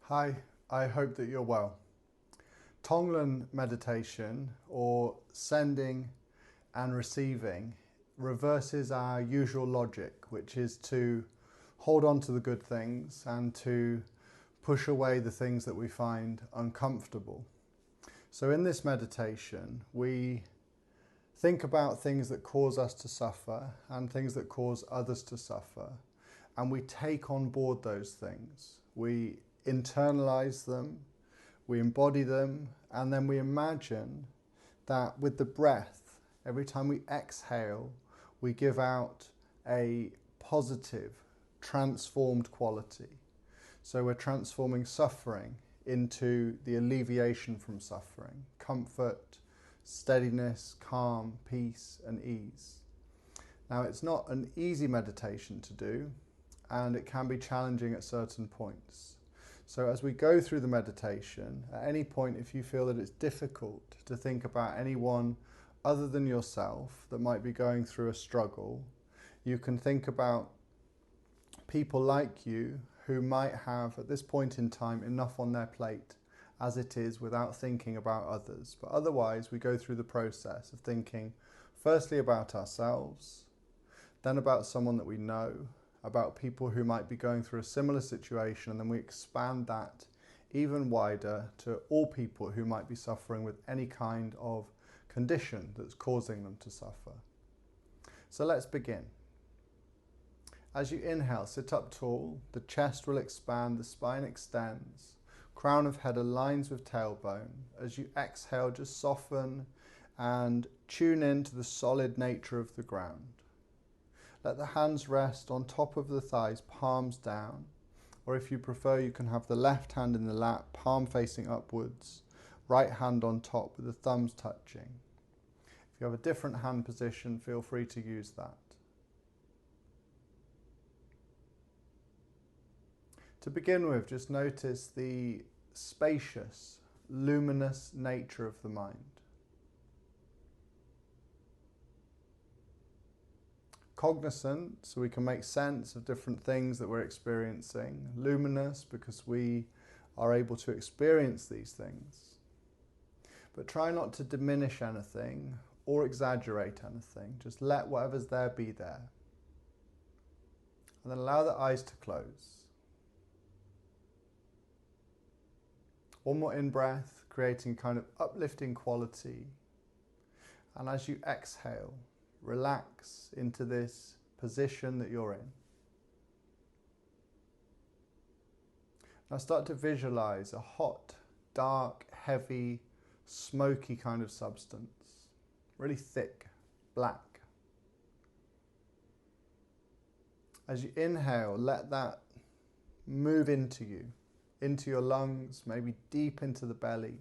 Hi, I hope that you're well. Tonglen meditation, or sending and receiving, reverses our usual logic, which is to hold on to the good things and to push away the things that we find uncomfortable. So in this meditation, we think about things that cause us to suffer and things that cause others to suffer, and we take on board those things. We internalize them, we embody them, and then we imagine that with the breath, every time we exhale, we give out a positive, transformed quality. So we're transforming suffering into the alleviation from suffering, comfort, steadiness, calm, peace, and ease. Now, it's not an easy meditation to do, and it can be challenging at certain points. So as we go through the meditation, at any point, if you feel that it's difficult to think about anyone other than yourself that might be going through a struggle, you can think about people like you who might have, at this point in time, enough on their plate as it is without thinking about others. But otherwise, we go through the process of thinking firstly about ourselves, then about someone that we know, about people who might be going through a similar situation, and then we expand that even wider to all people who might be suffering with any kind of condition that's causing them to suffer. So let's begin. As you inhale, sit up tall, the chest will expand, the spine extends, crown of head aligns with tailbone. As you exhale, just soften and tune in to the solid nature of the ground. Let the hands rest on top of the thighs, palms down, or if you prefer, you can have the left hand in the lap, palm facing upwards, right hand on top with the thumbs touching. If you have a different hand position, feel free to use that. To begin with, just notice the spacious, luminous nature of the mind. Cognizant, so we can make sense of different things that we're experiencing. Luminous, because we are able to experience these things. But try not to diminish anything or exaggerate anything. Just let whatever's there be there. And then allow the eyes to close. One more in-breath, creating kind of uplifting quality. And as you exhale, relax into this position that you're in. Now start to visualize a hot, dark, heavy, smoky kind of substance. Really thick, black. As you inhale, let that move into you. Into your lungs, maybe deep into the belly.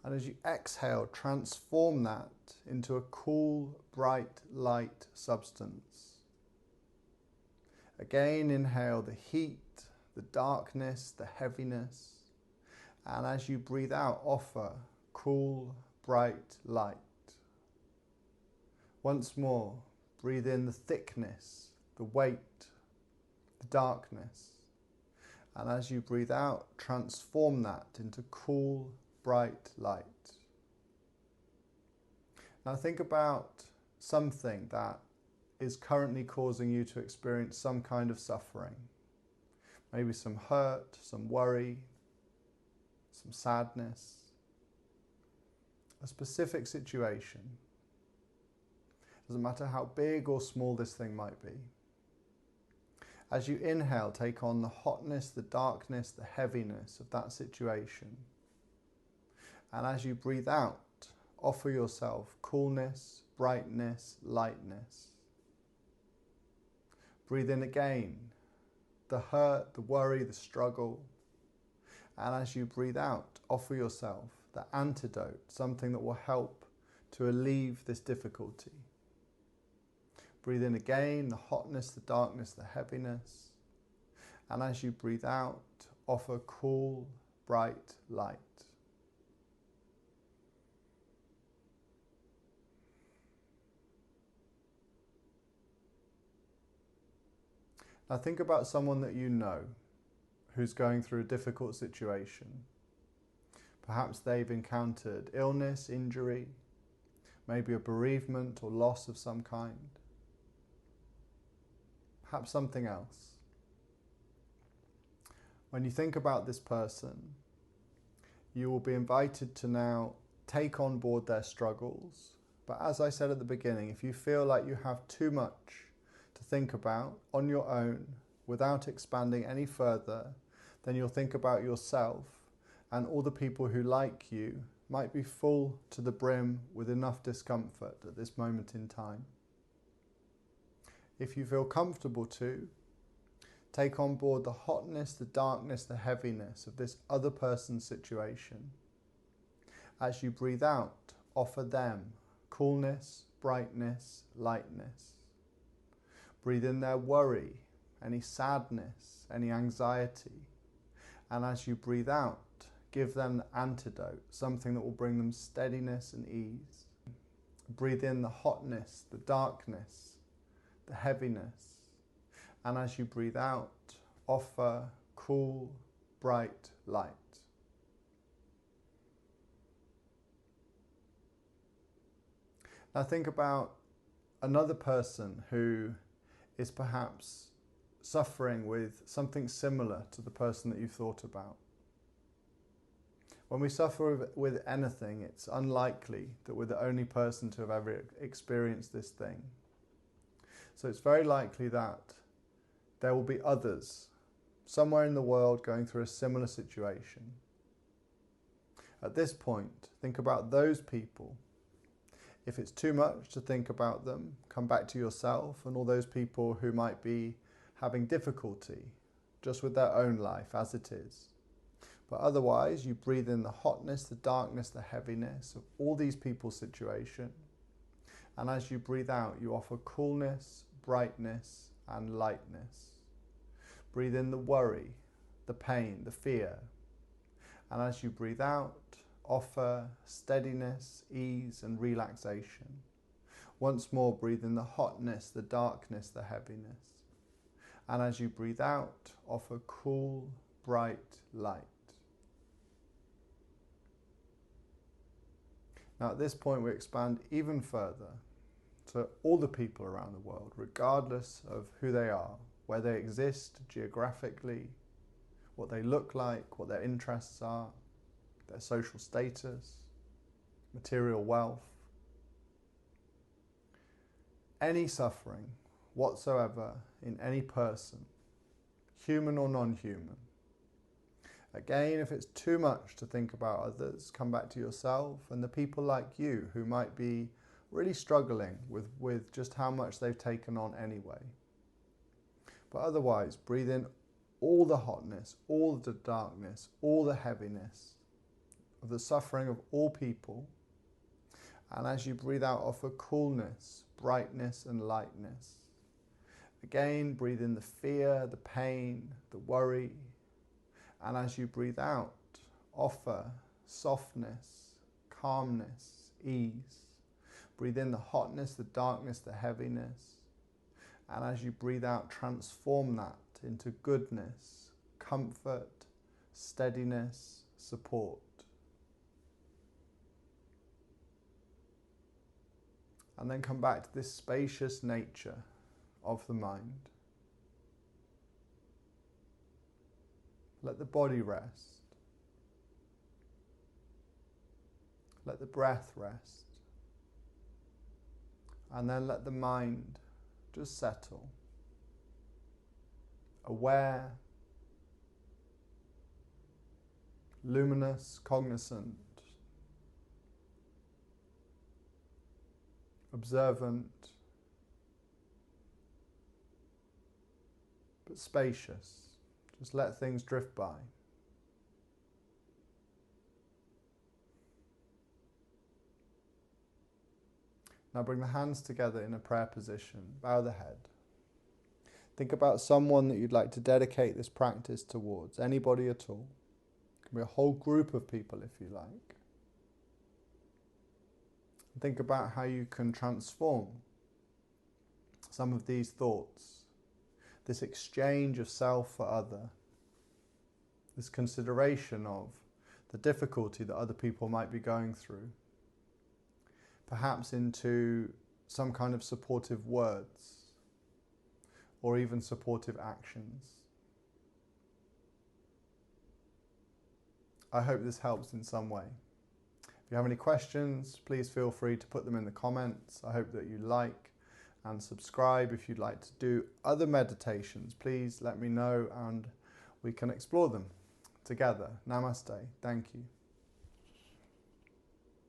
And as you exhale, transform that into a cool, bright, light substance. Again, inhale the heat, the darkness, the heaviness. And as you breathe out, offer cool, bright light. Once more, breathe in the thickness, the weight, the darkness. And as you breathe out, transform that into cool, bright light. Now think about something that is currently causing you to experience some kind of suffering. Maybe some hurt, some worry, some sadness. A specific situation. Doesn't matter how big or small this thing might be. As you inhale, take on the hotness, the darkness, the heaviness of that situation. And as you breathe out, offer yourself coolness, brightness, lightness. Breathe in again, the hurt, the worry, the struggle. And as you breathe out, offer yourself the antidote, something that will help to alleviate this difficulty. Breathe in again, the hotness, the darkness, the heaviness. And as you breathe out, offer cool, bright light. Now think about someone that you know who's going through a difficult situation. Perhaps they've encountered illness, injury, maybe a bereavement or loss of some kind. Perhaps something else. When you think about this person, you will be invited to now take on board their struggles. But as I said at the beginning, if you feel like you have too much to think about on your own without expanding any further, then you'll think about yourself, and all the people who, like you, might be full to the brim with enough discomfort at this moment in time. If you feel comfortable to, take on board the hotness, the darkness, the heaviness of this other person's situation. As you breathe out, offer them coolness, brightness, lightness. Breathe in their worry, any sadness, any anxiety. And as you breathe out, give them the antidote, something that will bring them steadiness and ease. Breathe in the hotness, the darkness, the heaviness. And as you breathe out, offer cool, bright light. Now think about another person who is perhaps suffering with something similar to the person that you've thought about. When we suffer with anything, it's unlikely that we're the only person to have ever experienced this thing. So it's very likely that there will be others somewhere in the world going through a similar situation. At this point, think about those people. If it's too much to think about them, come back to yourself and all those people who might be having difficulty just with their own life as it is. But otherwise, you breathe in the hotness, the darkness, the heaviness of all these people's situation. And as you breathe out, you offer coolness, brightness, and lightness. Breathe in the worry, the pain, the fear. And as you breathe out, offer steadiness, ease, and relaxation. Once more, breathe in the hotness, the darkness, the heaviness. And as you breathe out, offer cool, bright light. Now at this point, we expand even further to all the people around the world, regardless of who they are, where they exist geographically, what they look like, what their interests are, their social status, material wealth. Any suffering whatsoever in any person, human or non-human. Again, if it's too much to think about others, come back to yourself and the people like you who might be really struggling with just how much they've taken on anyway. But otherwise, breathe in all the hotness, all the darkness, all the heaviness of the suffering of all people. And as you breathe out, offer coolness, brightness, and lightness. Again, breathe in the fear, the pain, the worry. And as you breathe out, offer softness, calmness, ease. Breathe in the hotness, the darkness, the heaviness. And as you breathe out, transform that into goodness, comfort, steadiness, support. And then come back to this spacious nature of the mind. Let the body rest. Let the breath rest. And then let the mind just settle. Aware, luminous, cognizant, observant, but spacious. Just let things drift by. Now bring the hands together in a prayer position. Bow the head. Think about someone that you'd like to dedicate this practice towards. Anybody at all. It can be a whole group of people if you like. Think about how you can transform some of these thoughts, this exchange of self for other, this consideration of the difficulty that other people might be going through, perhaps into some kind of supportive words or even supportive actions. I hope this helps in some way. If you have any questions, please feel free to put them in the comments. I hope that you like and subscribe. If you'd like to do other meditations, please let me know and we can explore them together. Namaste. Thank you.